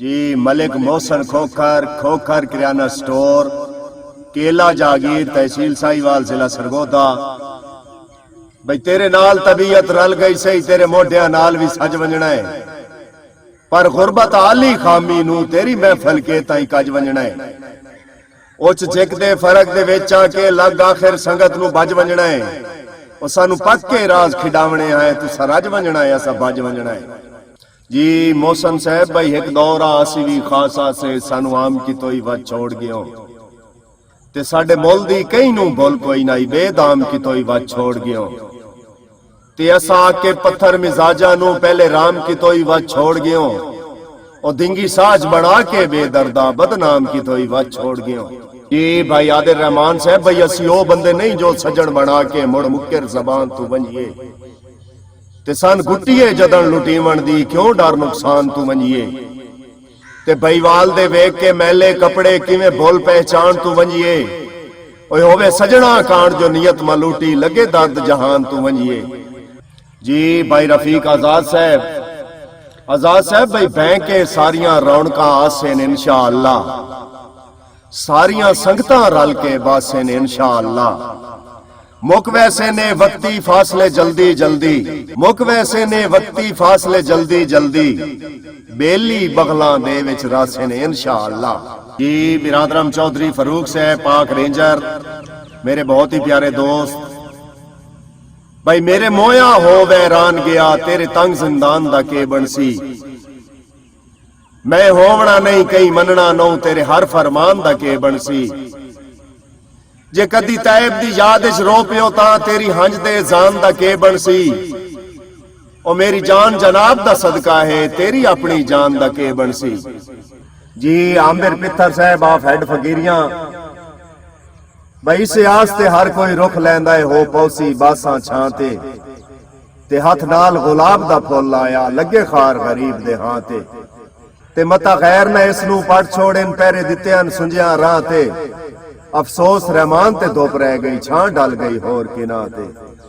जी मलिक मोहसन खोखर, खोखर किराना store, केला जागीर, तहसील साहिवाल, जिला सरगोदा। भाई तेरे नाल तबीयत रल गई सही, तेरे मोढिया नाल भी सज वंजना है, पर गुरबत आली खामी नू तेरी महफल के ताई कज वंजना है। उच जिक दे फरक दे विच आके लग आखिर संगत नू बज वंजना है। ओ सानू पक्के राज खिडावने है, तू सरज वंजना है, असा बज वंजना है। जी मोहसन साहब भाई एक दौरा असी भी खासा से सानू आम की तोई वच छोड़ गयो, ते साडे मुल दी कई नू बोल कोई नाई, बेदाम की तोई वच छोड़ गयो, ते असा आके पत्थर मिजाजा नू पहले राम की तोई वच छोड़ गयो, और दिंगी साज बना के बेदर्दा बदनाम की तोई वच छोड़ गयो। जी भाई आदिल रहमान साहब भाई असी ओ बंदे नहीं जो सजन बना के मुड़ मुक्कर जबान तू वंजिए, ते सन गुट्टिए जदन लुटीवन दी क्यों डर नुकसान तू वंजिए, ते बईवाल दे वेख के मैले कपड़े किवें भुल पहचान तू वंजिए, ओए होवे सजना कांड जो नियत मलूटी लगे दर्द जहान तू वंजिए। जी भाई रफीक आजाद साहब भाई बैंक के सारियां रौनकां आसे ने इंशाअल्लाह, सारियां संगतां रल के बासे ने इंशाअल्लाह। मुक वैसे ने वक्ती फासले जल्दी जल्दी, मुक वैसे ने वक्ती फासले जल्दी जल्दी, बेली बगलां दे विच रासे ने इंशाअल्लाह। जी बिरादरम चौधरी फरूक साहब पाक रेंजर, मेरे बहुत ही प्यारे दोस्त भाई, मेरे मोया हो वैरान गया तेरे तंग जिंदान दा के बनसी, मैं होवना नहीं कहीं मनना नो तेरे हर फरमान दा के बनसी, जे कदी तैब दी याद इच रो पियो तां तेरी हंज दे जान दा के बनसी, ओ मेरी जान जनाब दा सदका है तेरी अपनी जान दा के बनसी। जी आमिर पित्थर साहब ऑफ हेड फकीरियां भाई इस आस्ते हर कोई रुख लैंदा है, हो पौसी बासां छां ते हथ नाल गुलाब दा फुल आया लगे खार गरीब दे हां ते मता गैर ने इस नू पढ़ छोड़न पैरे दित्ते सुंजिया राह ते, अफसोस रहमान ते धुप रह गई छां डल गई होर किना ते।